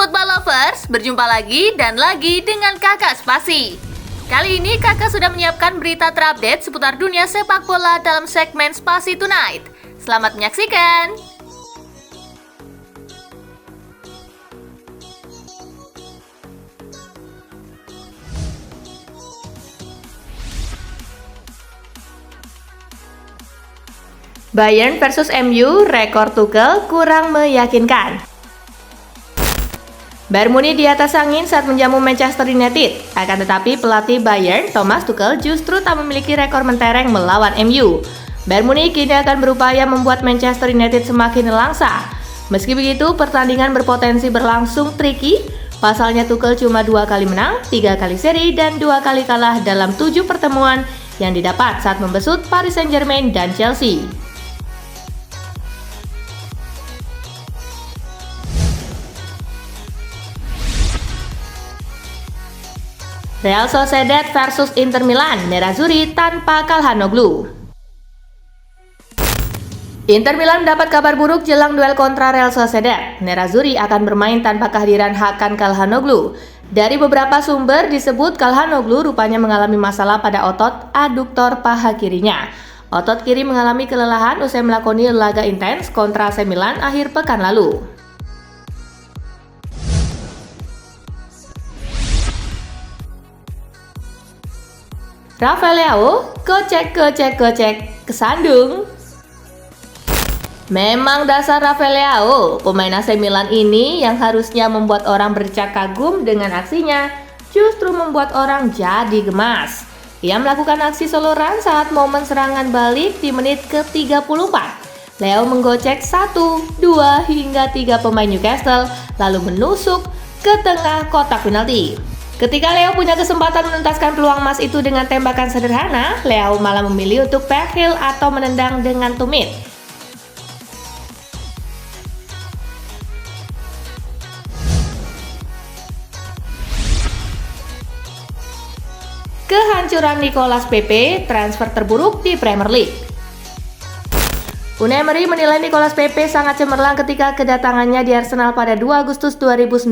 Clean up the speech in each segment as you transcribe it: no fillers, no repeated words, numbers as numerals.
Football Lovers, berjumpa lagi dan lagi dengan Kakak Spasi. Kali ini Kakak sudah menyiapkan berita terupdate seputar dunia sepak bola dalam segmen Spasi Tonight. Selamat menyaksikan! Bayern versus MU, rekor Tuchel kurang meyakinkan. Bayern Munich di atas angin saat menjamu Manchester United. Akan tetapi pelatih Bayern, Thomas Tuchel, justru tak memiliki rekor mentereng melawan MU. Bayern Munich kini akan berupaya membuat Manchester United semakin nelangsa. Meski begitu, pertandingan berpotensi berlangsung tricky. Pasalnya Tuchel cuma 2 kali menang, 3 kali seri, dan 2 kali kalah dalam 7 pertemuan yang didapat saat membesut Paris Saint-Germain dan Chelsea. Real Sociedad versus Inter Milan, Nerazzurri tanpa Calhanoglu. Inter Milan mendapat kabar buruk jelang duel kontra Real Sociedad. Nerazzurri akan bermain tanpa kehadiran Hakan Calhanoglu. Dari beberapa sumber disebut Calhanoglu rupanya mengalami masalah pada otot aduktor paha kirinya. Otot kiri mengalami kelelahan usai melakoni laga intens kontra AC Milan akhir pekan lalu. Rafael Leao, kocek, kesandung. Memang dasar Rafael Leao, pemain AC Milan ini yang harusnya membuat orang berdecak kagum dengan aksinya, justru membuat orang jadi gemas. Ia melakukan aksi solo run saat momen serangan balik di menit ke-34. Leo menggocek 1, 2, hingga 3 pemain Newcastle, lalu menusuk ke tengah kotak penalti. Ketika Leo punya kesempatan menuntaskan peluang emas itu dengan tembakan sederhana, Leo malah memilih untuk backheel atau menendang dengan tumit. Kehancuran Nicolas Pepe, transfer terburuk di Premier League. Unai Emery menilai Nicolas Pepe sangat cemerlang ketika kedatangannya di Arsenal pada 2 Agustus 2019.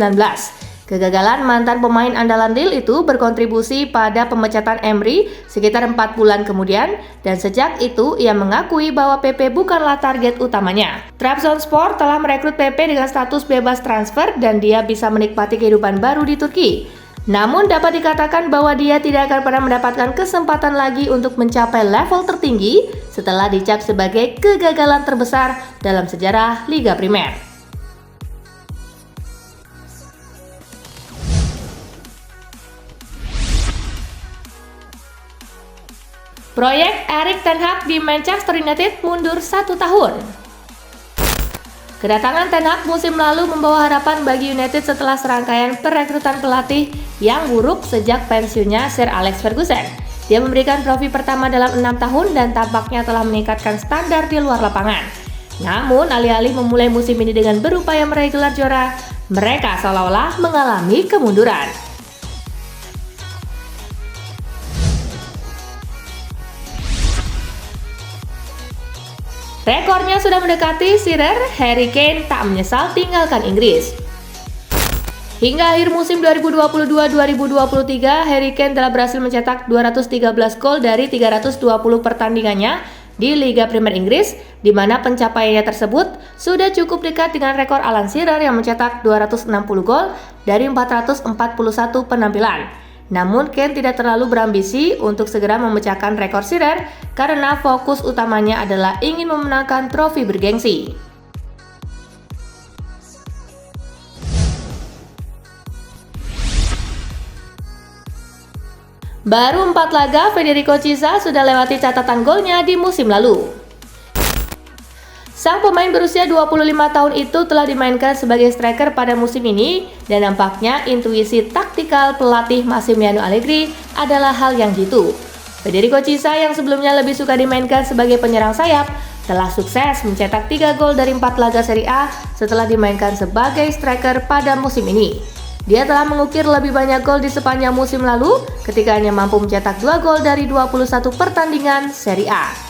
Kegagalan mantan pemain andalan Lille itu berkontribusi pada pemecatan Emery sekitar 4 bulan kemudian, dan sejak itu ia mengakui bahwa Pepe bukanlah target utamanya. Trabzonspor telah merekrut Pepe dengan status bebas transfer dan dia bisa menikmati kehidupan baru di Turki. Namun dapat dikatakan bahwa dia tidak akan pernah mendapatkan kesempatan lagi untuk mencapai level tertinggi setelah dicap sebagai kegagalan terbesar dalam sejarah Liga Primer. Proyek Erik ten Hag di Manchester United mundur 1 tahun. Kedatangan Ten Hag musim lalu membawa harapan bagi United setelah serangkaian perekrutan pelatih yang buruk sejak pensiunnya Sir Alex Ferguson. Dia memberikan trofi pertama dalam 6 tahun dan tampaknya telah meningkatkan standar di luar lapangan. Namun, alih-alih memulai musim ini dengan berupaya meraih gelar juara, mereka seolah-olah mengalami kemunduran. Rekornya sudah mendekati Shearer, Harry Kane tak menyesal tinggalkan Inggris. Hingga akhir musim 2022-2023, Harry Kane telah berhasil mencetak 213 gol dari 320 pertandingannya di Liga Premier Inggris, di mana pencapaiannya tersebut sudah cukup dekat dengan rekor Alan Shearer yang mencetak 260 gol dari 441 penampilan. Namun Kane tidak terlalu berambisi untuk segera memecahkan rekor Shearer karena fokus utamanya adalah ingin memenangkan trofi bergengsi. Baru 4 laga, Federico Chiesa sudah lewati catatan golnya di musim lalu. Sang pemain berusia 25 tahun itu telah dimainkan sebagai striker pada musim ini, dan nampaknya intuisi taktikal pelatih Massimiliano Allegri adalah hal yang jitu. Federico Chiesa yang sebelumnya lebih suka dimainkan sebagai penyerang sayap, telah sukses mencetak 3 gol dari 4 laga Serie A setelah dimainkan sebagai striker pada musim ini. Dia telah mengukir lebih banyak gol di sepanjang musim lalu ketika hanya mampu mencetak 2 gol dari 21 pertandingan Serie A.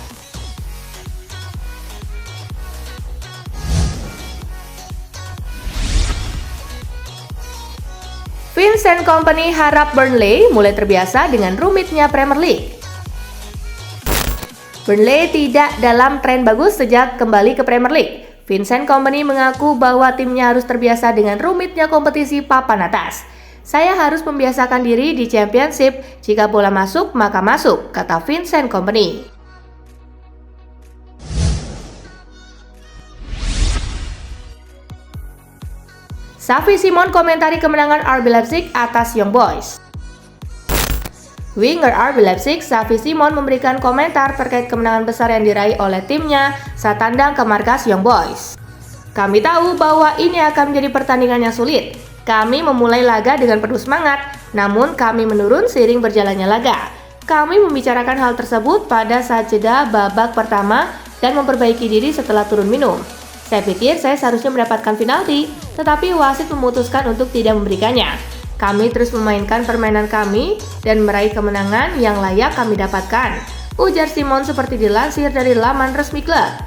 Vincent Kompany harap Burnley mulai terbiasa dengan rumitnya Premier League. Burnley tidak dalam tren bagus sejak kembali ke Premier League. Vincent Kompany mengaku bahwa timnya harus terbiasa dengan rumitnya kompetisi papan atas. Saya harus membiasakan diri di Championship, jika bola masuk maka masuk, kata Vincent Kompany. Xavi Simons komentari kemenangan RB Leipzig atas Young Boys. Winger RB Leipzig, Xavi Simons memberikan komentar terkait kemenangan besar yang diraih oleh timnya saat tandang ke markas Young Boys. Kami tahu bahwa ini akan menjadi pertandingan yang sulit. Kami memulai laga dengan penuh semangat, namun kami menurun seiring berjalannya laga. Kami membicarakan hal tersebut pada saat jeda babak pertama dan memperbaiki diri setelah turun minum. Saya pikir saya seharusnya mendapatkan penalti, tetapi wasit memutuskan untuk tidak memberikannya. Kami terus memainkan permainan kami dan meraih kemenangan yang layak kami dapatkan, ujar Simons seperti dilansir dari laman resmi klub.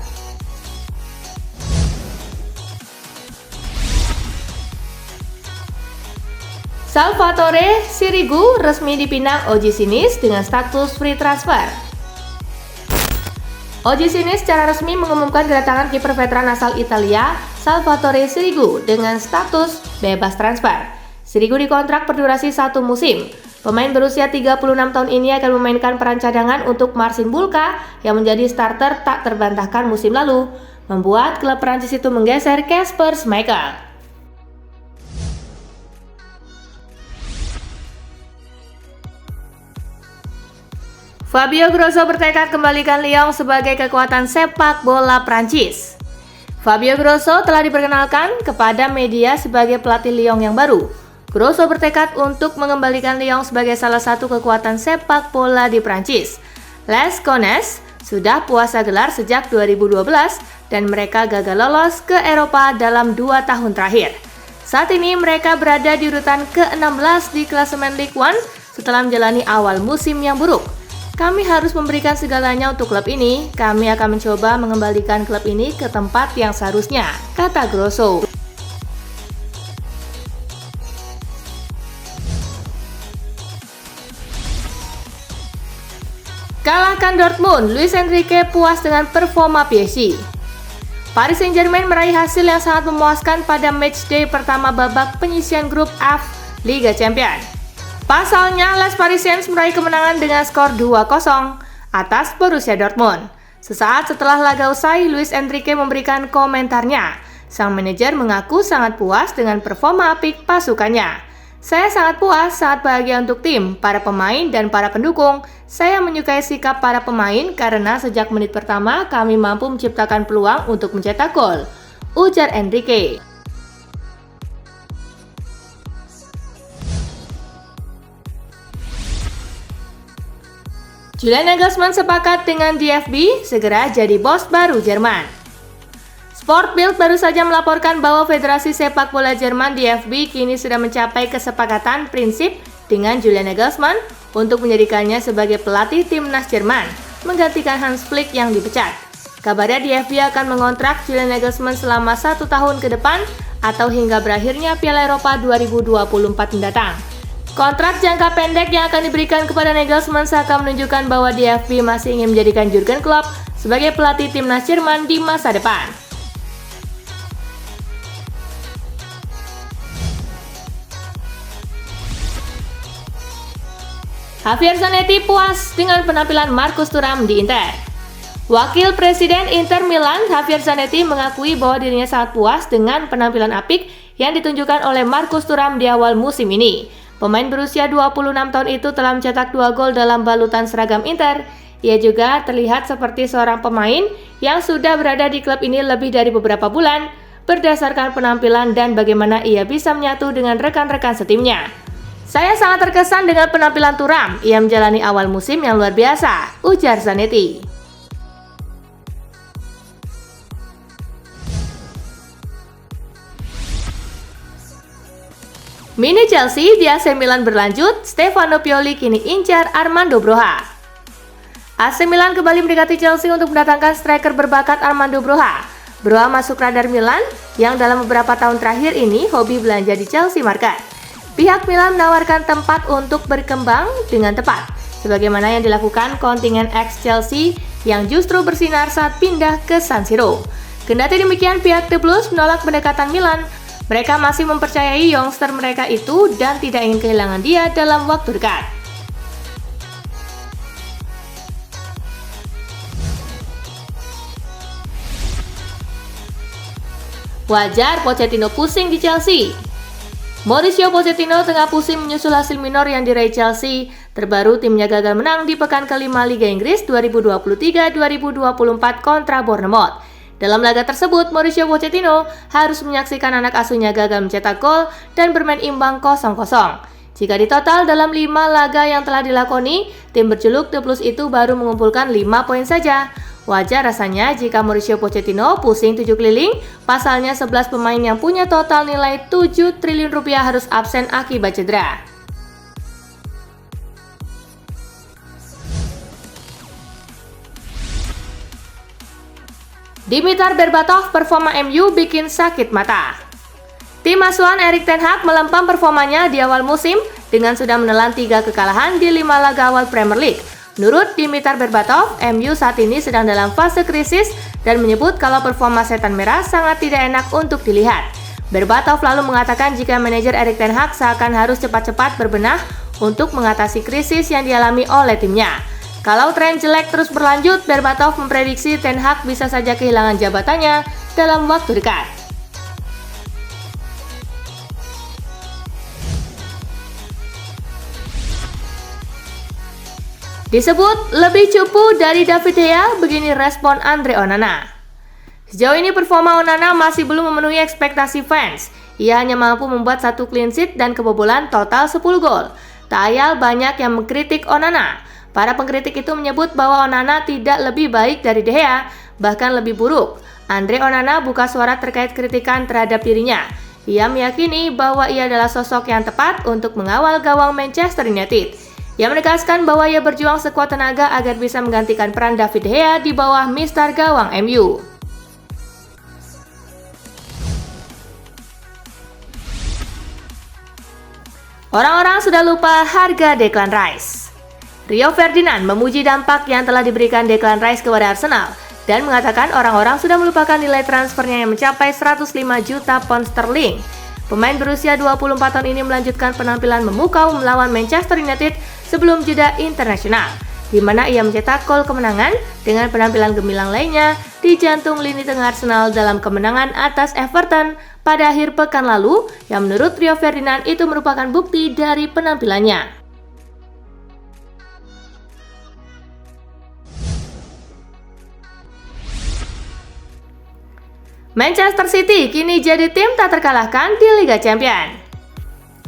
Salvatore Sirigu resmi dipinang OG Sinis dengan status free transfer. OG Sinis secara resmi mengumumkan kedatangan kiper veteran asal Italia, Salvatore Sirigu dengan status bebas transfer. Sirigu dikontrak berdurasi 1 musim. Pemain berusia 36 tahun ini akan memainkan peran cadangan untuk Marcin Bulka yang menjadi starter tak terbantahkan musim lalu, membuat klub Prancis itu menggeser Kasper Schmeichel. Fabio Grosso bertekad kembalikan Lyon sebagai kekuatan sepak bola Prancis. Fabio Grosso telah diperkenalkan kepada media sebagai pelatih Lyon yang baru. Grosso bertekad untuk mengembalikan Lyon sebagai salah satu kekuatan sepak bola di Prancis. Les Connets sudah puasa gelar sejak 2012 dan mereka gagal lolos ke Eropa dalam 2 tahun terakhir. Saat ini mereka berada di urutan ke-16 di klasemen Ligue 1 setelah menjalani awal musim yang buruk. Kami harus memberikan segalanya untuk klub ini. Kami akan mencoba mengembalikan klub ini ke tempat yang seharusnya, kata Grosso. Kalahkan Dortmund, Luis Enrique puas dengan performa PSG. Paris Saint-Germain meraih hasil yang sangat memuaskan pada matchday pertama babak penyisihan grup F Liga Champions. Pasalnya, Les Parisiens meraih kemenangan dengan skor 2-0 atas Borussia Dortmund. Sesaat setelah laga usai, Luis Enrique memberikan komentarnya. Sang manajer mengaku sangat puas dengan performa apik pasukannya. Saya sangat puas, sangat bahagia untuk tim, para pemain, dan para pendukung. Saya menyukai sikap para pemain karena sejak menit pertama kami mampu menciptakan peluang untuk mencetak gol, ujar Enrique. Julian Nagelsmann sepakat dengan DFB segera jadi bos baru Jerman. Sport Bild baru saja melaporkan bahwa Federasi Sepak Bola Jerman DFB kini sudah mencapai kesepakatan prinsip dengan Julian Nagelsmann untuk menjadikannya sebagai pelatih timnas Jerman, menggantikan Hans Flick yang dipecat. Kabarnya DFB akan mengontrak Julian Nagelsmann selama 1 tahun ke depan atau hingga berakhirnya Piala Eropa 2024 mendatang. Kontrak jangka pendek yang akan diberikan kepada Nagelsmann seakan menunjukkan bahwa DFB masih ingin menjadikan Jurgen Klopp sebagai pelatih timnas Jerman di masa depan. Javier Zanetti puas dengan penampilan Marcus Thuram di Inter. Wakil Presiden Inter Milan, Javier Zanetti, mengakui bahwa dirinya sangat puas dengan penampilan apik yang ditunjukkan oleh Marcus Thuram di awal musim ini. Pemain berusia 26 tahun itu telah mencetak 2 gol dalam balutan seragam Inter. Ia juga terlihat seperti seorang pemain yang sudah berada di klub ini lebih dari beberapa bulan, berdasarkan penampilan dan bagaimana ia bisa menyatu dengan rekan-rekan setimnya. Saya sangat terkesan dengan penampilan Thuram. Ia menjalani awal musim yang luar biasa, ujar Zanetti. Mini Chelsea di AC Milan berlanjut, Stefano Pioli kini incar Armando Broja. AC Milan kembali mendekati Chelsea untuk mendatangkan striker berbakat Armando Broja. Broja masuk radar Milan yang dalam beberapa tahun terakhir ini hobi belanja di Chelsea Market. pihak Milan menawarkan tempat untuk berkembang dengan tepat, sebagaimana yang dilakukan kontingen ex-Chelsea yang justru bersinar saat pindah ke San Siro. Kendati demikian, pihak The Blues menolak pendekatan Milan. Mereka masih mempercayai youngster mereka itu dan tidak ingin kehilangan dia dalam waktu dekat. Wajar Pochettino pusing di Chelsea. Mauricio Pochettino tengah pusing menyusul hasil minor yang diraih Chelsea. Terbaru timnya gagal menang di pekan kelima Liga Inggris 2023-2024 kontra Bournemouth. Dalam laga tersebut, Mauricio Pochettino harus menyaksikan anak asuhnya gagal mencetak gol dan bermain imbang 0-0. Jika ditotal dalam 5 laga yang telah dilakoni, tim berjuluk The Blues itu baru mengumpulkan 5 poin saja. Wajar rasanya jika Mauricio Pochettino pusing 7 keliling, pasalnya 11 pemain yang punya total nilai 7 triliun rupiah harus absen akibat cedera. Dimitar Berbatov performa MU bikin sakit mata. Tim asuhan Erik ten Hag melempam performanya di awal musim dengan sudah menelan 3 kekalahan di 5 laga awal Premier League. Menurut Dimitar Berbatov, MU saat ini sedang dalam fase krisis dan menyebut kalau performa setan merah sangat tidak enak untuk dilihat. Berbatov lalu mengatakan jika manajer Erik ten Hag seakan harus cepat-cepat berbenah untuk mengatasi krisis yang dialami oleh timnya. Kalau tren jelek terus berlanjut, Berbatov memprediksi ten Hag bisa saja kehilangan jabatannya dalam waktu dekat. Disebut lebih cupu dari David De Gea, begini respon Andre Onana. Sejauh ini performa Onana masih belum memenuhi ekspektasi fans. Ia hanya mampu membuat 1 clean sheet dan kebobolan total 10 gol. Tak ayal banyak yang mengkritik Onana. Para pengkritik itu menyebut bahwa Onana tidak lebih baik dari De Gea, bahkan lebih buruk. Andre Onana buka suara terkait kritikan terhadap dirinya. Ia meyakini bahwa ia adalah sosok yang tepat untuk mengawal gawang Manchester United. Ia menegaskan bahwa ia berjuang sekuat tenaga agar bisa menggantikan peran David De Gea di bawah Mister Gawang MU. Orang-orang sudah lupa harga Declan Rice. Rio Ferdinand memuji dampak yang telah diberikan Declan Rice kepada Arsenal dan mengatakan orang-orang sudah melupakan nilai transfernya yang mencapai 105 juta pound sterling. Pemain berusia 24 tahun ini melanjutkan penampilan memukau melawan Manchester United sebelum jeda internasional, di mana ia mencetak gol kemenangan dengan penampilan gemilang lainnya di jantung lini tengah Arsenal dalam kemenangan atas Everton pada akhir pekan lalu, yang menurut Rio Ferdinand itu merupakan bukti dari penampilannya. Manchester City kini jadi tim tak terkalahkan di Liga Champions.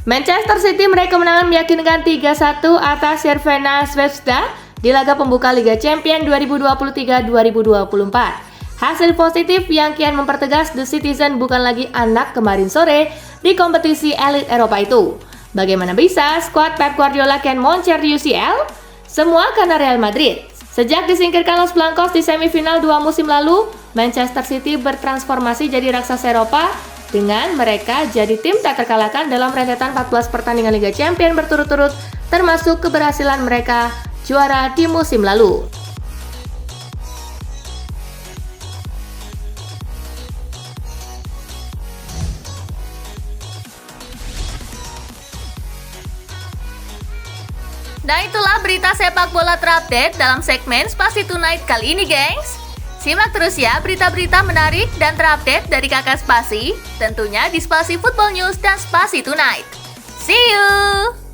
Manchester City meraih kemenangan meyakinkan 3-1 atas Crvena Zvezda di laga pembuka Liga Champions 2023-2024. Hasil positif yang kian mempertegas The Citizen bukan lagi anak kemarin sore di kompetisi elit Eropa itu. Bagaimana bisa skuad Pep Guardiola kian moncer di UCL? Semua karena Real Madrid. Sejak disingkirkan Los Blancos di semifinal 2 musim lalu, Manchester City bertransformasi jadi raksasa Eropa dengan mereka jadi tim tak terkalahkan dalam rentetan 14 pertandingan Liga Champions berturut-turut, termasuk keberhasilan mereka juara di musim lalu. Nah, itulah berita sepak bola terupdate dalam segmen Spasi Tonight kali ini, gengs. Simak terus ya berita-berita menarik dan terupdate dari Kakak Spasi, tentunya di Spasi Football News dan Spasi Tonight. See you!